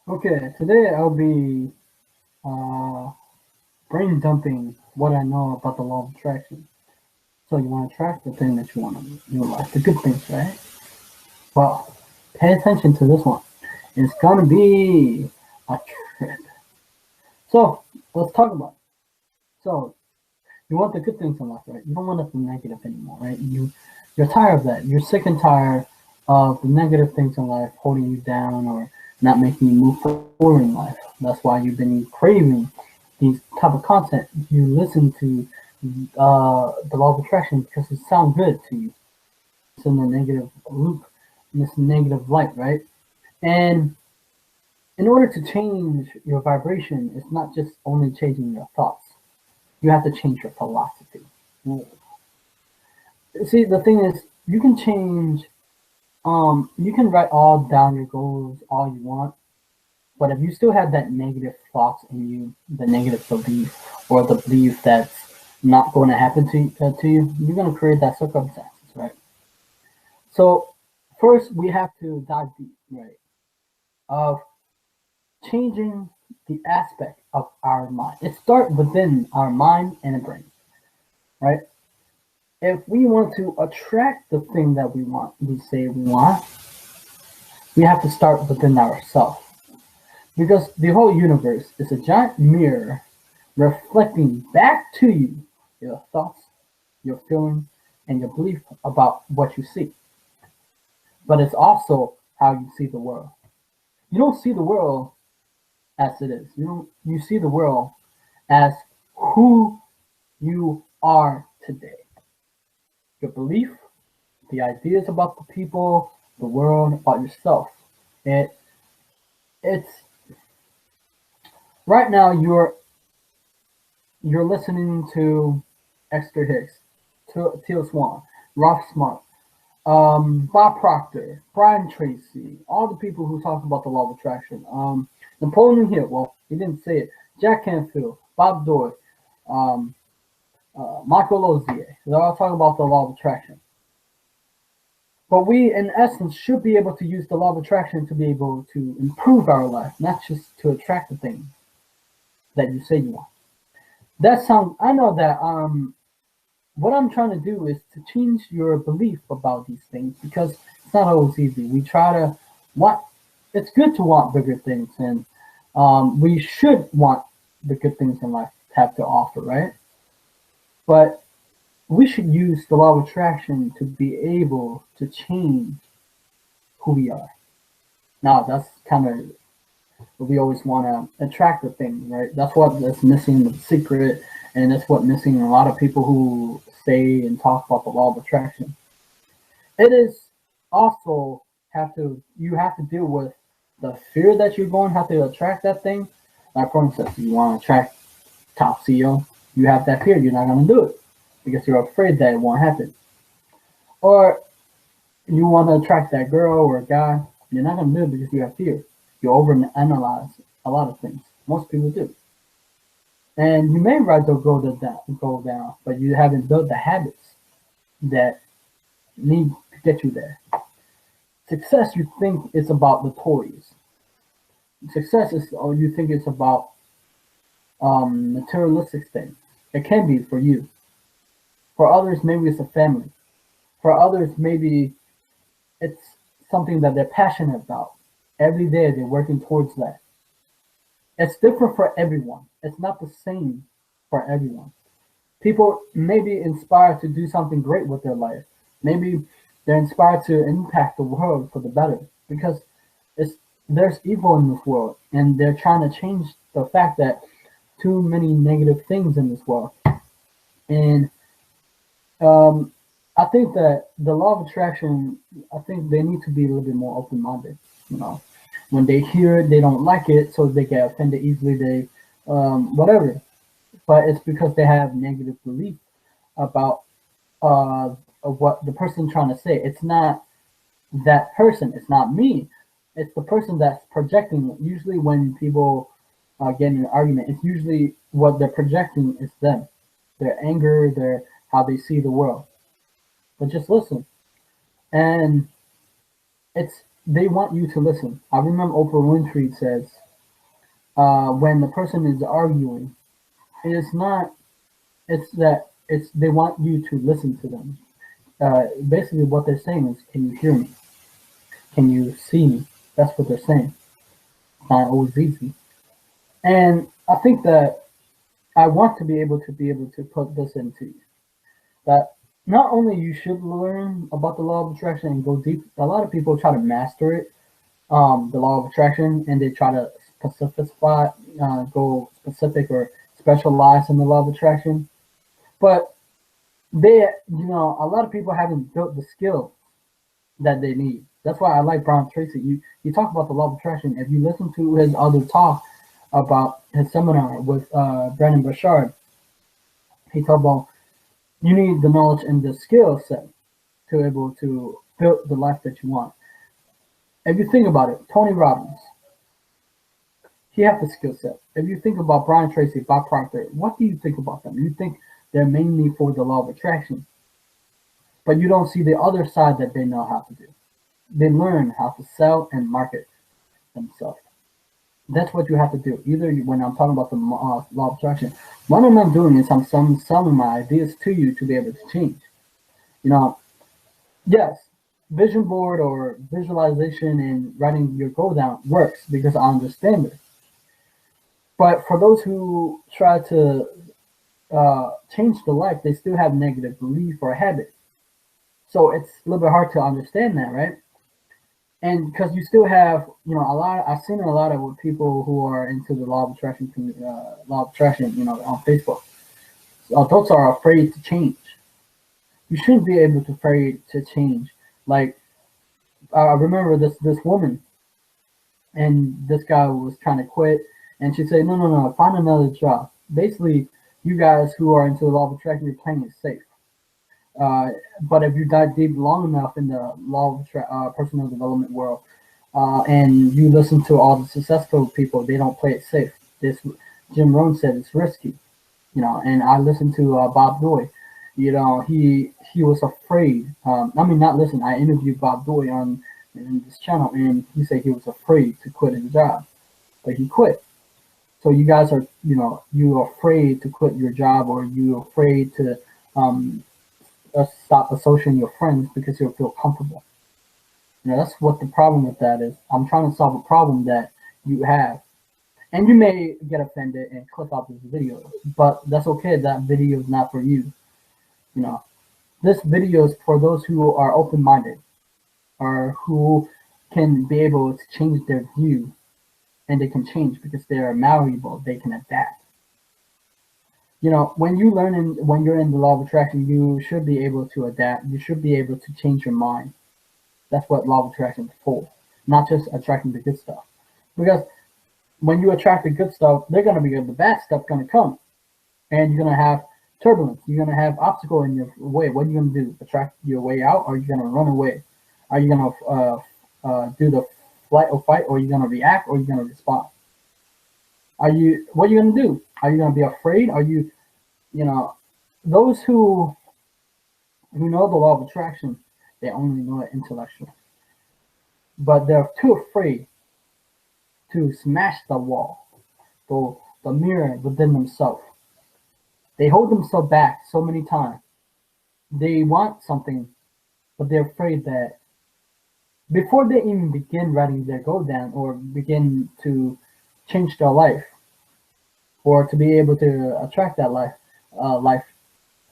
Okay, today I'll be uh, brain dumping what I know about the law of attraction. So you want to attract the thing that you want in your life, the good things, right? Well, pay attention to this one. It's gonna be a trip. So let's talk about it. So you want the good things in life, right? You don't want the negative anymore, right? You're tired of that. You're sick and tired of the negative things in life holding you down or not making you move forward in life. That's why you've been craving these type of content. You listen to the law of attraction because it sounds good to you. It's in the negative loop, in this negative light, right? And in order to change your vibration, it's not just only changing your thoughts. You have to change your philosophy. See, the thing is, you can change. You can write all down your goals all you want, but if you still have that negative thoughts in you, the negative belief, or the belief that's not going to happen to you, you're going to create that circumstances, right? So first, we have to dive deep, right? Of changing the aspect of our mind. It starts within our mind and the brain, right? If we want to attract the thing that we want, we say we want, we have to start within ourselves. Because the whole universe is a giant mirror reflecting back to you your thoughts, your feelings, and your belief about what you see. But it's also how you see the world. You don't see the world as it is. You see the world as who you are today. Your belief, the ideas about the people, the world, about yourself. It it's right now you're listening to Esther Hicks, Teal Swan, Ralph Smart, Bob Proctor, Brian Tracy, all the people who talk about the law of attraction. Napoleon Hill, well, he didn't say it. Jack Canfield, Bob Doyle, um, Michael Lozier. They're all talking about the law of attraction. But we, in essence, should be able to use the law of attraction to be able to improve our life, not just to attract the thing that you say you want. That sounds. I know that what I'm trying to do is to change your belief about these things because it's not always easy. We try to want, it's good to want bigger things, and we should want the good things in life have to offer, right? But we should use the law of attraction to be able to change who we are. Now, that's kind of what we always want to attract the thing, right? That's missing the secret, and that's what missing a lot of people who say and talk about the law of attraction. It is also have to you have to deal with the fear that you're going to have to attract that thing. Like for instance, you want to attract top CEO, you have that fear. You're not going to do it because you're afraid that it won't happen. Or you want to attract that girl or guy, you're not going to do it because you have fear. You overanalyze a lot of things. Most people do. And you may write the goal down, but you haven't built the habits that need to get you there. Success, you think it's about the toys. Success is, or you think it's about materialistic things. It can be for you. For others, maybe it's a family. For others, maybe it's something that they're passionate about. Every day they're working towards that. It's different for everyone. It's not the same for everyone. People may be inspired to do something great with their life. Maybe they're inspired to impact the world for the better because it's there's evil in this world and they're trying to change the fact that too many negative things in this world. And um, I think that the law of attraction, I think they need to be a little bit more open minded. You know, when they hear it, they don't like it, so they get offended easily. They whatever, but it's because they have negative belief about of what the person trying to say. It's not that person. It's not me. It's the person that's projecting. Usually, when people get in an argument, it's usually what they're projecting is them, their anger, their how they see the world. But just listen, and it's they want you to listen. I remember Oprah Winfrey says, when the person is arguing, it's not, it's that it's they want you to listen to them. Basically, what they're saying is, can you hear me? Can you see me? That's what they're saying. It's not always easy. And I think that I want to be able to put this into you. That not only you should learn about the law of attraction and go deep. A lot of people try to master it, the law of attraction, and they try to specify, go specific or specialize in the law of attraction. But a lot of people haven't built the skill that they need. That's why I like Brian Tracy. You talk about the law of attraction. If you listen to his other talk about his seminar with Brandon Burchard, he talked about you need the knowledge and the skill set to be able to build the life that you want. If you think about it, Tony Robbins, he has the skill set. If you think about Brian Tracy, Bob Proctor, what do you think about them? You think they're mainly for the law of attraction, but you don't see the other side that they know how to do. They learn how to sell and market themselves. That's what you have to do. Either when I'm talking about the law of attraction, what I'm doing is I'm selling my ideas to you to be able to change. You know, yes, vision board or visualization and writing your goal down works because I understand it. But for those who try to change the life, they still have negative belief or habit. So it's a little bit hard to understand that, right? And because you still have, a lot. I've seen a lot of people who are into the law of attraction, law of attraction, on Facebook. Adults are afraid to change. You shouldn't be able to afraid to change. Like I remember this woman, and this guy was trying to quit, and she said, no, find another job. Basically, you guys who are into the law of attraction, you're playing it safe. But if you dive deep long enough in the law of personal development world, and you listen to all the successful people, they don't play it safe. This Jim Rohn said it's risky, And I listened to Bob Doy. He was afraid. I mean, not listen. I interviewed Bob Doy on in this channel, and he said he was afraid to quit his job, but he quit. So you guys are, you're afraid to quit your job, or you're afraid to stop associating your friends because you'll feel comfortable. That's what the problem with that is. I'm trying to solve a problem that you have. And you may get offended and click off this video, but that's okay. That video is not for you. This video is for those who are open-minded or who can be able to change their view, and they can change because they are malleable. They can adapt. When when you're in the law of attraction, you should be able to adapt. You should be able to change your mind. That's what law of attraction is for, not just attracting the good stuff. Because when you attract the good stuff, they're going to be the bad stuff going to come, and you're going to have turbulence. You're going to have obstacle in your way. What are you going to do? Attract your way out, or are you going to run away? Are you going to do the flight or fight, or are you going to react, or are you going to respond? What are you going to do? Are you going to be afraid? Are you, those who know the law of attraction, they only know it intellectually. But they're too afraid to smash the wall, the mirror within themselves. They hold themselves back so many times. They want something, but they're afraid that before they even begin writing their goal down or begin to change their life, or to be able to attract that life,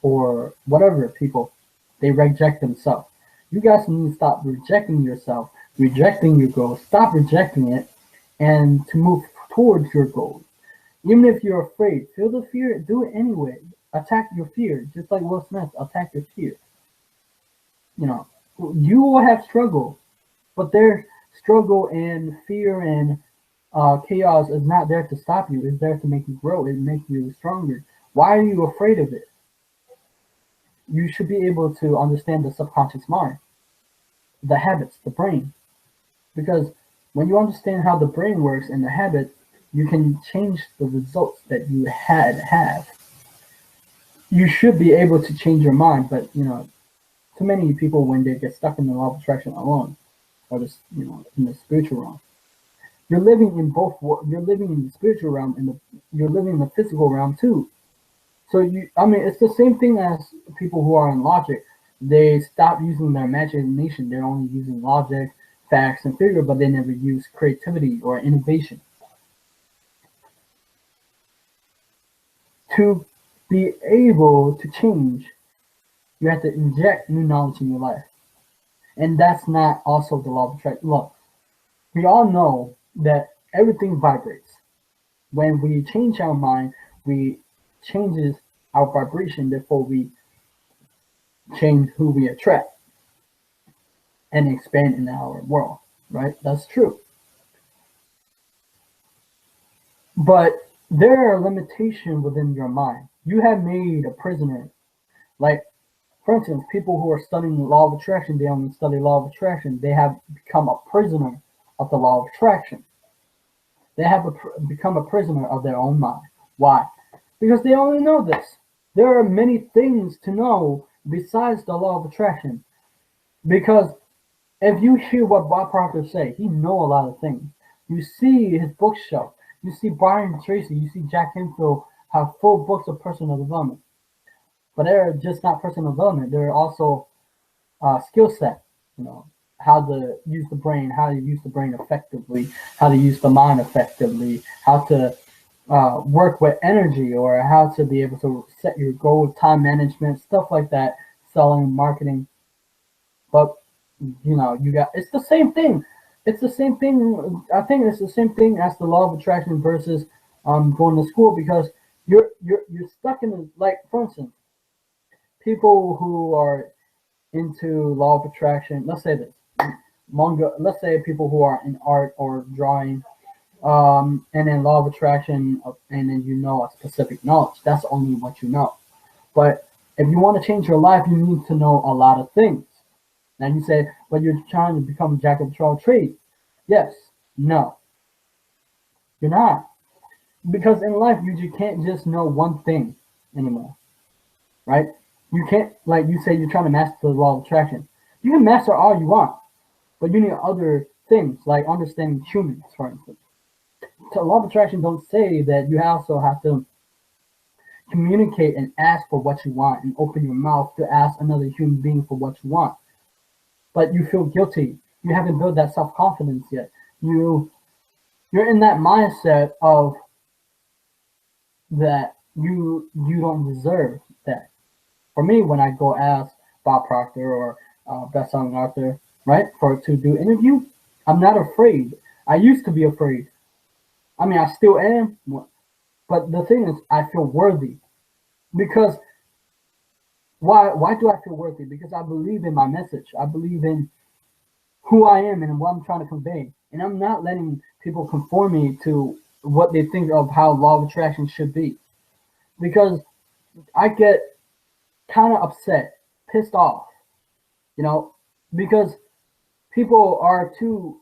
or whatever people, they reject themselves. You guys need to stop rejecting yourself, rejecting your goals, stop rejecting it, and to move towards your goals. Even if you're afraid, feel the fear, do it anyway. Attack your fear, just like Will Smith, attack your fear. You will have struggle, but their struggle and fear and chaos is not there to stop you. It's there to make you grow. It makes you stronger. Why are you afraid of it? You should be able to understand the subconscious mind, the habits, the brain. Because when you understand how the brain works and the habits, you can change the results that you have. You should be able to change your mind, but too many people, when they get stuck in the law of attraction alone, or this, in the spiritual realm. You're living in both. You're living in the spiritual realm, and you're living in the physical realm too. So I mean, it's the same thing as people who are in logic. They stop using their imagination. They're only using logic, facts, and figure, but they never use creativity or innovation. To be able to change, you have to inject new knowledge in your life. And that's not also the law of attraction. Look, we all know that everything vibrates. When we change our mind, we changes our vibration, therefore we change who we attract and expand in our world, right? That's true. But there are limitations within your mind. You have made a prisoner. Like, for instance, people who are studying the law of attraction, they only study law of attraction. They have become a prisoner of the law of attraction. They have become a prisoner of their own mind. Why? Because they only know this. There are many things to know besides the law of attraction. Because if you hear what Bob Proctor say, he know a lot of things. You see his bookshelf. You see Brian Tracy. You see Jack Canfield have full books of personal development. But they're just not personal development. They're also skill set. How to use the brain, how to use the brain effectively, how to use the mind effectively, how to work with energy, or how to be able to set your goal, time management, stuff like that, selling, marketing. But you got, it's the same thing. It's the same thing. I think it's the same thing as the law of attraction versus going to school, because you're stuck in like, for instance, people who are into law of attraction. Let's say this. Let's say people who are in art or drawing, and then law of attraction, and then a specific knowledge. That's only what you know. But if you want to change your life, you need to know a lot of things. Now you say, but you're trying to become a jack of all trades. Yes, no, you're not. Because in life, you can't just know one thing anymore, right? You can't, like you say, you're trying to master the law of attraction. You can master all you want, but you need other things, like understanding humans, for instance. So law of attraction don't say that you also have to communicate and ask for what you want and open your mouth to ask another human being for what you want. But you feel guilty. You haven't built that self-confidence yet. You're in that mindset of that you don't deserve that. For me, when I go ask Bob Proctor or best-selling author, right, to do interview, I'm not afraid. I used to be afraid. I mean, I still am. But the thing is, I feel worthy. Because why do I feel worthy? Because I believe in my message. I believe in who I am and what I'm trying to convey. And I'm not letting people conform me to what they think of how law of attraction should be. Because I get kind of upset, pissed off, because people are too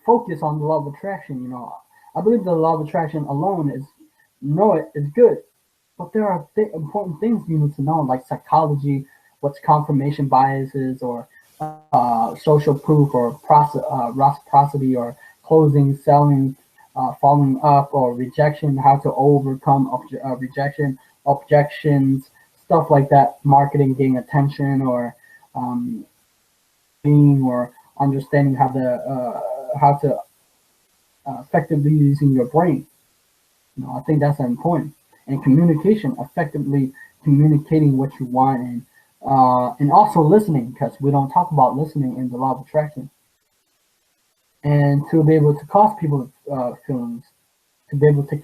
focused on the law of attraction. I believe the law of attraction alone is good, but there are important things you need to know, like psychology, what's confirmation biases, or social proof, or reciprocity, or closing, selling, following up, or rejection, how to overcome rejection, objections, stuff like that, marketing, getting attention, or being, or understanding how to effectively using your brain. I think that's important. And communication, effectively communicating what you want, and also listening, because we don't talk about listening in the law of attraction. And to be able to cause people feelings, to be able to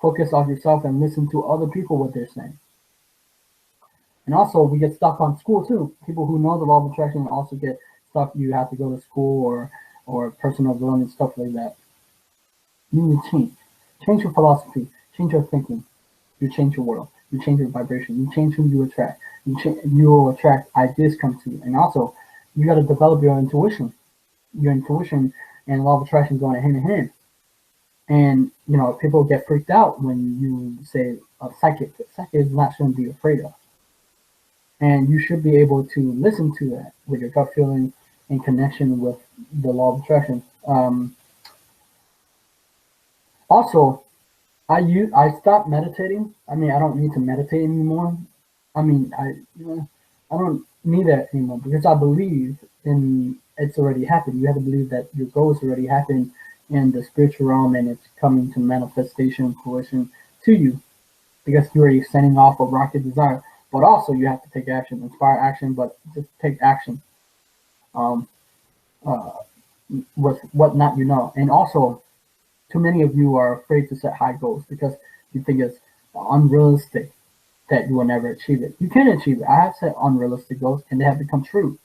focus off yourself and listen to other people what they're saying. And also, we get stuck on school too. People who know the law of attraction also get stuck. You have to go to school or personal development, stuff like that. You need to change. Change your philosophy. Change your thinking. You change your world. You change your vibration. You change who you attract. You will attract ideas come to you. And also, you got to develop your intuition. Your intuition and law of attraction going hand in hand. And people get freaked out when you say a psychic. Psychic is not something to be afraid of. And you should be able to listen to that with your gut feeling in connection with the law of attraction. Also, I stopped meditating. I mean, I don't need to meditate anymore. I mean, I don't need that anymore because I believe in it's already happened. You have to believe that your goals already happened in the spiritual realm and it's coming to manifestation, fruition to you because you're already sending off a rocket desire. But also, you have to take action, inspire action, but just take action um, uh, with what not you know. And also, too many of you are afraid to set high goals because you think it's unrealistic that you will never achieve it. You can achieve it. I have set unrealistic goals and they have become true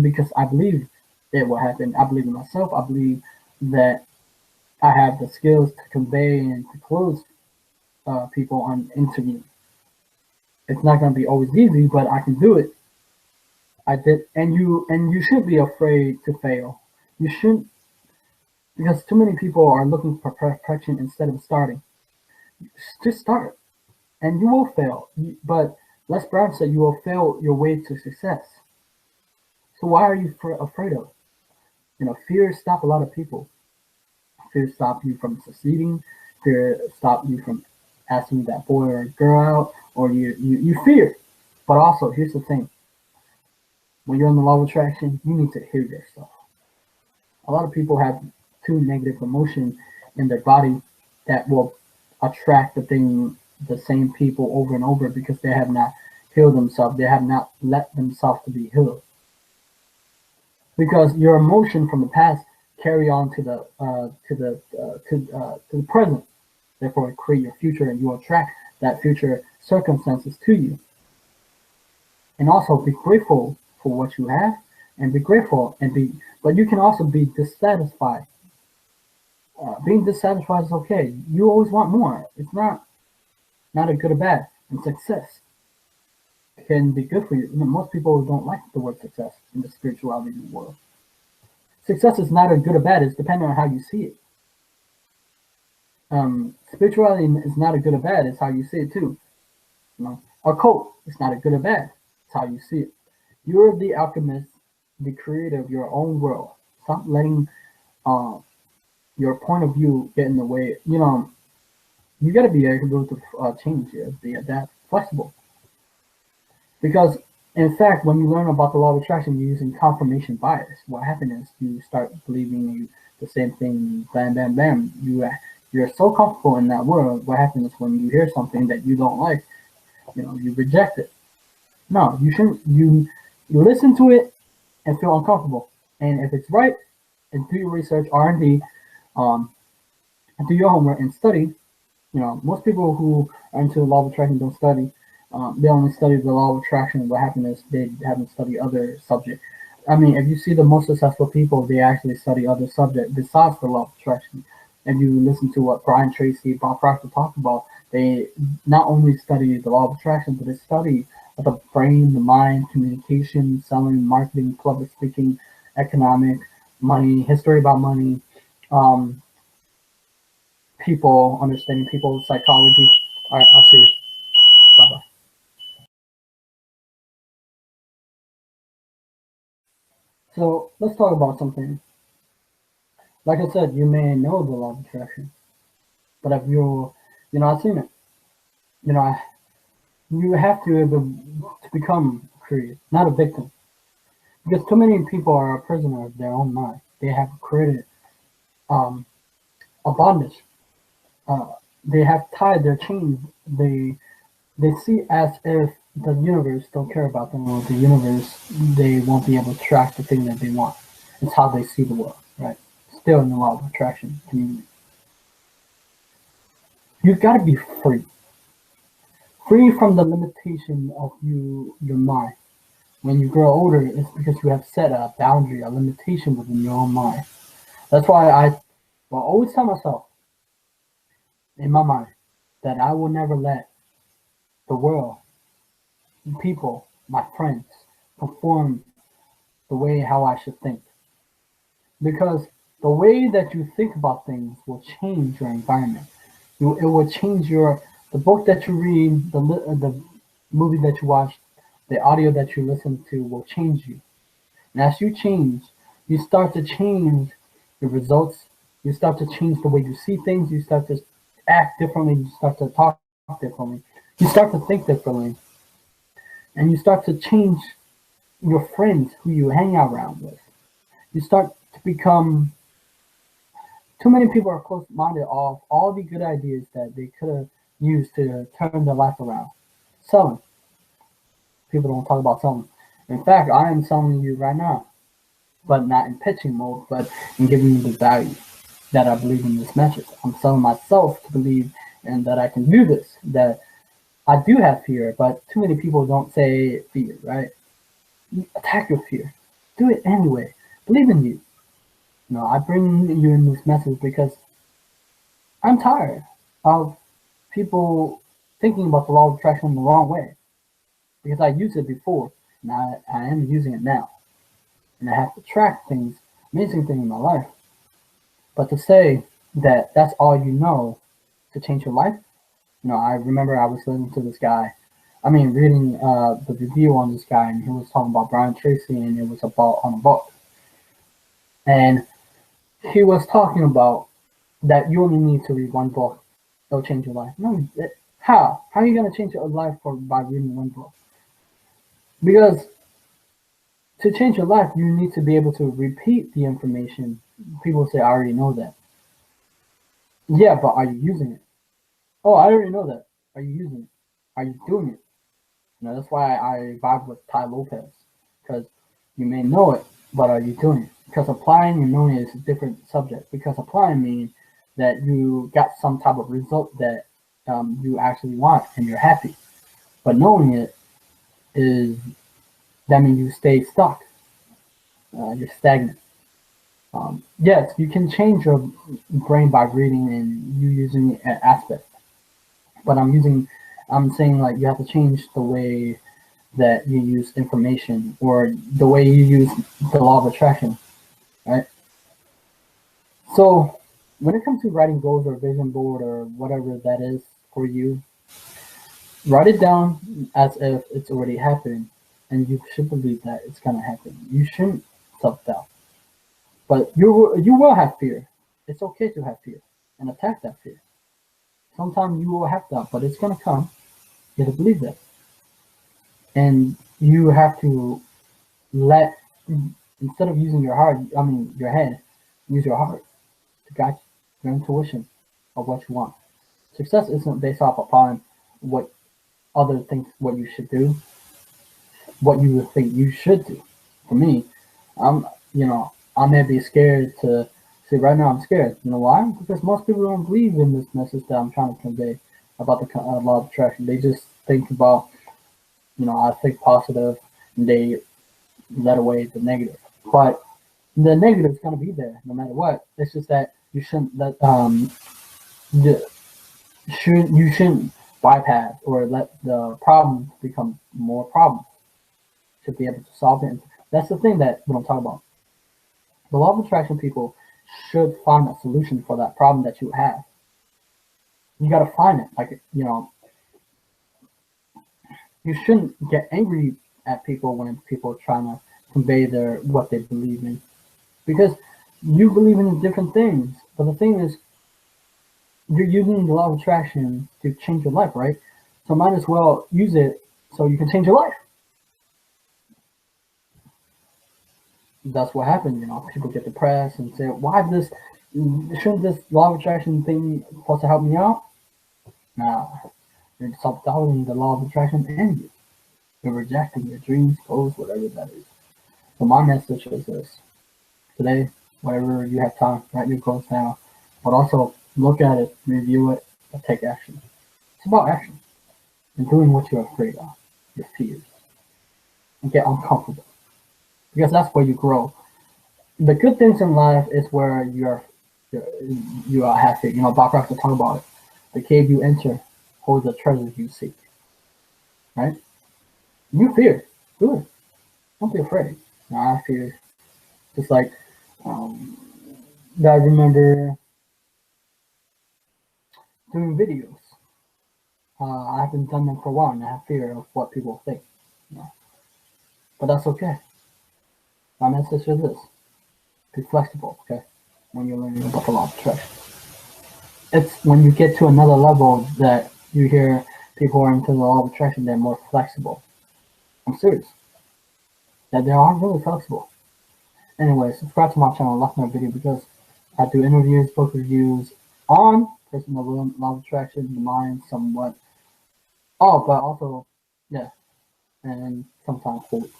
because I believe it will happen. I believe in myself. I believe that I have the skills to convey and to close people on interview. It's not going to be always easy, but I can do it. I did, and you shouldn't be afraid to fail. You shouldn't because too many people are looking for perfection instead of starting. Just start, and you will fail. But Les Brown said you will fail your way to success. So why are you afraid of? Fear stop a lot of people. Fear stop you from succeeding. Fear stop you from asking that boy or girl out, or you fear. But also, here's the thing: when you're in the law of attraction, you need to hear yourself. A lot of people have too negative emotion in their body that will attract the same people over and over because they have not healed themselves. They have not let themselves to be healed. Because your emotion from the past carry on to the present. Therefore, create your future, and you attract that future circumstances to you. And also be grateful for what you have, and be grateful and be. But you can also be dissatisfied. Being dissatisfied is okay. You always want more. It's not a good or bad. And success can be good for you. Most people don't like the word success in the spirituality world. Success is not a good or bad. It's depending on how you see it. Spirituality is not a good or bad. It's how you see it too. A quote is not a good or bad. It's how you see it. You're the alchemist, the creator of your own world. Stop letting your point of view get in the way. You got to be able to change it, be that flexible. Because, in fact, when you learn about the law of attraction, you're using confirmation bias. What happens is you start believing the same thing, bam, bam, bam. You're so comfortable in that world. What happens when you hear something that you don't like? You reject it. No, you shouldn't. You listen to it and feel uncomfortable. And if it's right, and do your research, R&D, and do your homework and study. Most people who are into the law of attraction don't study. They only study the law of attraction. What happened is they haven't studied other subjects. I mean, if you see the most successful people, they actually study other subjects besides the law of attraction. If you listen to what Brian Tracy, Bob Proctor talk about, they not only study the law of attraction, but they study the brain, the mind, communication, selling, marketing, public speaking, economic, money, history about money, people, understanding people, psychology. All right, I'll see you. Bye bye. So let's talk about something. Like I said, you may know the law of attraction, but if you're not seen it, you know, you have to become a creator, not a victim. Because too many people are a prisoner of their own mind. They have created um, a bondage. They have tied their chains. They see as if the universe don't care about them, or the universe they won't be able to track the thing that they want. It's how they see the world, right? Still in the law of attraction community. You've got to be free from the limitation of your mind. When you grow older, it's because you have set a boundary, a limitation within your own mind. That's why I will always tell myself in my mind that I will never let the world, people, my friends, conform the way how I should think. Because the way that you think about things will change your environment. It will change the book that you read, the movie that you watch, the audio that you listen to will change you. And as you change, you start to change your results. You start to change the way you see things. You start to act differently. You start to talk differently. You start to think differently. And you start to change your friends who you hang out around with. You start to become, too many people are close minded of all the good ideas that they could have used to turn their life around. Selling. People don't talk about selling. In fact, I am selling you right now, but not in pitching mode, but in giving you the value that I believe in this message. I'm selling myself to believe and that I can do this, that I do have fear, but too many people don't say fear, right? You attack your fear. Do it anyway. Believe in you. I bring you in this message because I'm tired of people thinking about the law of attraction the wrong way. Because I used it before, and I am using it now. And I have to track things, amazing things in my life. But to say that that's all you know to change your life, I remember I was listening to this guy, reading the review on this guy, and he was talking about Brian Tracy, and it was about on a book. And he was talking about that you only need to read one book, it'll change your life. No, how? How are you going to change your life by reading one book? Because to change your life, you need to be able to repeat the information. People say, I already know that. Yeah, but are you using it? Oh, I already know that. Are you using it? Are you doing it? That's why I vibe with Ty Lopez. Because you may know it, but are you doing it? Because applying and knowing it is a different subject. Because applying means that you got some type of result that you actually want and you're happy. But knowing it is, that means you stay stuck. You're stagnant. Yes, you can change your brain by reading and you using an aspect. But I'm saying like you have to change the way that you use information or the way you use the law of attraction, right? So when it comes to writing goals or vision board or whatever that is for you, write it down as if it's already happened, and you should believe that it's gonna happen. You shouldn't self-doubt, but you will have fear. It's okay to have fear and attack that fear. Sometimes you will have doubt, but it's gonna come. You have to believe that, and you have to let, instead of using your heart, your head, use your heart to guide your intuition of what you want. Success isn't based off upon what other think what you should do, what you would think you should do. For me, I'm I may be scared to say right now I'm scared. You know why? Because most people don't believe in this message that I'm trying to convey about the law of attraction. They just think about, I think positive, and they let away the negative. But the negative is going to be there no matter what. It's just that you shouldn't let the, you shouldn't bypass or let the problems become more problems to be able to solve it. That's the thing that what I'm talking about. The law of attraction people should find a solution for that problem that you have. You got to find it. Like, you shouldn't get angry at people when people are trying to convey their what they believe in, because you believe in different things. But the thing is, you're using the law of attraction to change your life, right? So might as well use it so you can change your life. That's what happens. People get depressed and say, "Why this? Shouldn't this law of attraction thing supposed to help me out?" Nah, you're self-doubting the law of attraction and you. You're rejecting your dreams, goals, whatever that is. So my message is this: today, whatever you have time, write your goals down, but also look at it, review it, and take action. It's about action and doing what you're afraid of, your fears, and get uncomfortable, because that's where you grow. The good things in life is where you're you are happy. Bob Ross will talk about it. The cave you enter holds the treasures you seek. Right? You fear, do it. Don't be afraid. I fear. Just like um, I remember doing videos. I haven't done them for a while, and I have fear of what people think. You know? But that's okay. My message is this: be flexible. Okay, when you're learning about the law of attraction, it's when you get to another level that you hear people who are into the law of attraction. They're more flexible. I'm serious. That they are really flexible. Anyway, subscribe to my channel, like my video, because I do interviews, book reviews on personal law of attraction, the mind, somewhat. Oh, but also, yeah, and sometimes quotes.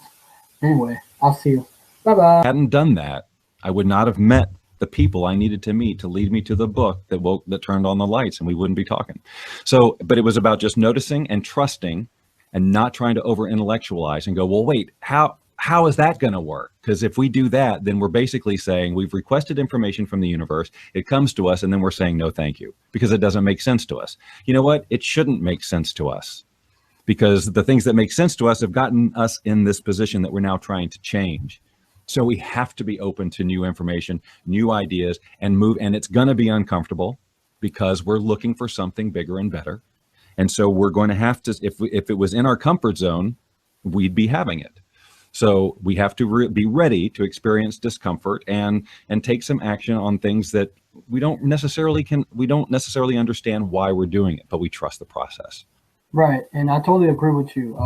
Anyway, I'll see you. Bye bye. Hadn't done that, I would not have met the people I needed to meet to lead me to the book that turned on the lights, and we wouldn't be talking. So, but it was about just noticing and trusting, and not trying to over intellectualize and go, well, wait, how is that going to work? Because if we do that, then we're basically saying we've requested information from the universe, it comes to us, and then we're saying no thank you, because it doesn't make sense to us. You know what? It shouldn't make sense to us, because the things that make sense to us have gotten us in this position that we're now trying to change. So we have to be open to new information, new ideas, and move. And it's going to be uncomfortable, because we're looking for something bigger and better. And so we're going to have to, if it was in our comfort zone, we'd be having it. So we have to be ready to experience discomfort and take some action on things that we don't necessarily understand why we're doing it, but we trust the process. Right, and I totally agree with you.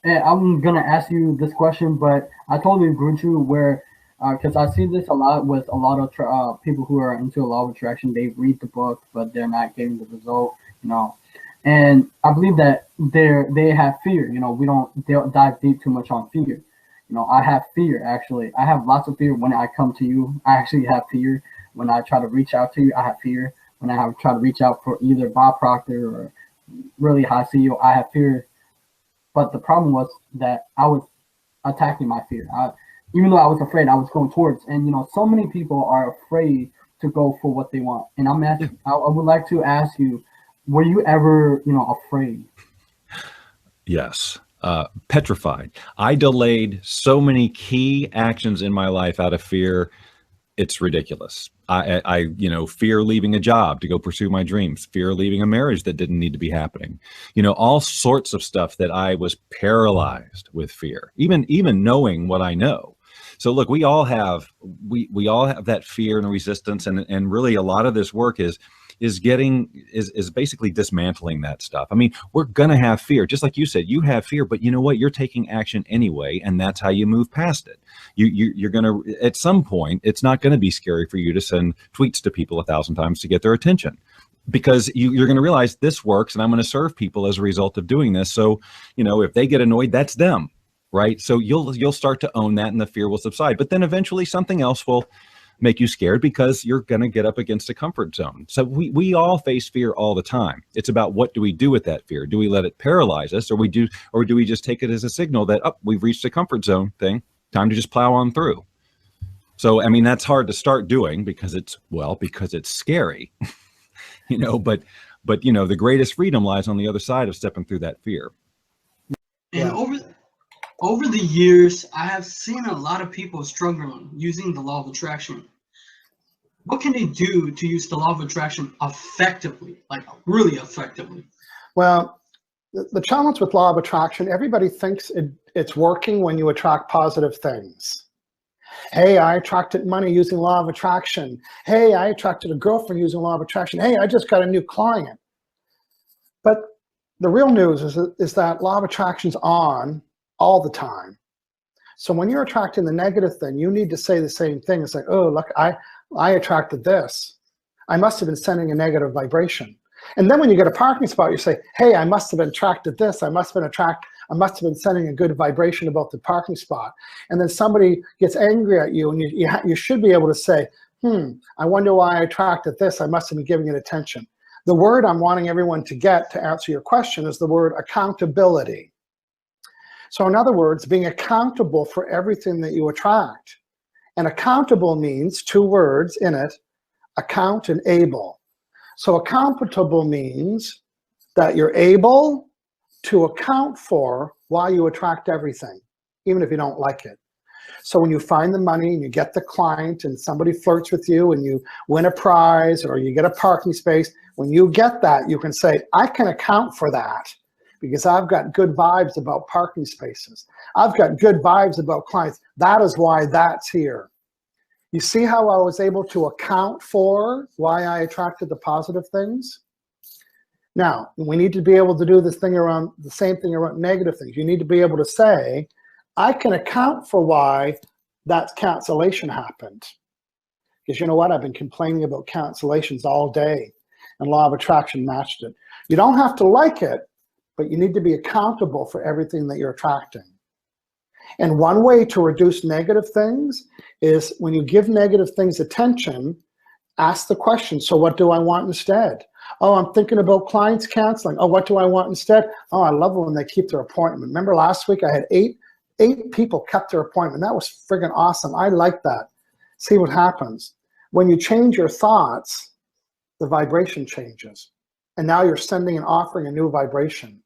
And I'm gonna ask you this question, but I totally agree with you where, because I see this a lot with a lot of people who are into a law of attraction. They read the book, but they're not getting the result, you know. And I believe that they have fear. You know, they don't dive deep too much on fear. You know, I have fear actually. I have lots of fear when I come to you. I actually have fear when I try to reach out to you. I have fear when I try to reach out for either Bob Proctor or really high CEO. I have fear. But the problem was that I was attacking my fear. Even though I was afraid, I was going towards. And you know, so many people are afraid to go for what they want. And I'm asking, I would like to ask you, were you ever, you know, afraid? Yes, petrified. I delayed so many key actions in my life out of fear. It's ridiculous. I fear leaving a job to go pursue my dreams, fear leaving a marriage that didn't need to be happening, you know, all sorts of stuff that I was paralyzed with fear, even knowing what I know. So look, we all have that fear and resistance, and really a lot of this work is basically dismantling that stuff. I mean, we're gonna have fear, just like you said. You have fear, but you know what? You're taking action anyway, and that's how you move past it. You're gonna, at some point, it's not gonna be scary for you to send tweets to people 1,000 times to get their attention, because you're gonna realize this works, and I'm gonna serve people as a result of doing this. So, you know, if they get annoyed, that's them, right? So you'll start to own that, and the fear will subside. But then eventually something else will make you scared, because you're going to get up against a comfort zone. So we all face fear all the time. It's about, what do we do with that fear? Do we let it paralyze us, or do we just take it as a signal that, oh, we've reached a comfort zone thing, time to just plow on through? So, I mean, that's hard to start doing because it's scary, you know, but you know, the greatest freedom lies on the other side of stepping through that fear. And over the years, I have seen a lot of people struggling using the law of attraction. What can they do to use the law of attraction effectively, like really effectively? Well, the challenge with law of attraction, everybody thinks it's working when you attract positive things. Hey, I attracted money using law of attraction. Hey, I attracted a girlfriend using law of attraction. Hey, I just got a new client. But the real news is that law of attraction's on all the time. So when you're attracting the negative thing, you need to say the same thing. It's like, oh, look, I attracted this. I must have been sending a negative vibration. And then when you get a parking spot, you say, hey, I must have attracted this. I must have been sending a good vibration about the parking spot. And then somebody gets angry at you, and you should be able to say, I wonder why I attracted this. I must have been giving it attention. The word I'm wanting everyone to get to answer your question is the word accountability. So in other words, being accountable for everything that you attract. And accountable means two words in it, account and able. So accountable means that you're able to account for why you attract everything, even if you don't like it. So when you find the money and you get the client and somebody flirts with you and you win a prize or you get a parking space, when you get that, you can say, I can account for that because I've got good vibes about parking spaces. I've got good vibes about clients. That is why that's here. You see how I was able to account for why I attracted the positive things? Now, we need to be able to do this thing around the same thing around negative things. You need to be able to say, I can account for why that cancellation happened. Because you know what? I've been complaining about cancellations all day, and law of attraction matched it. You don't have to like it, but you need to be accountable for everything that you're attracting. And one way to reduce negative things is when you give negative things attention, ask the question, so what do I want instead? Oh, I'm thinking about clients canceling. Oh, what do I want instead? Oh, I love when they keep their appointment. Remember last week I had eight people kept their appointment. That was friggin' awesome. I like that. See what happens. When you change your thoughts, the vibration changes. And now you're sending and offering a new vibration.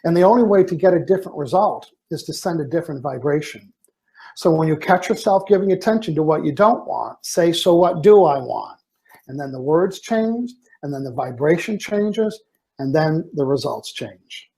And the only way to get a different result is to send a different vibration. So when you catch yourself giving attention to what you don't want, say, so what do I want? And then the words change, and then the vibration changes, and then the results change.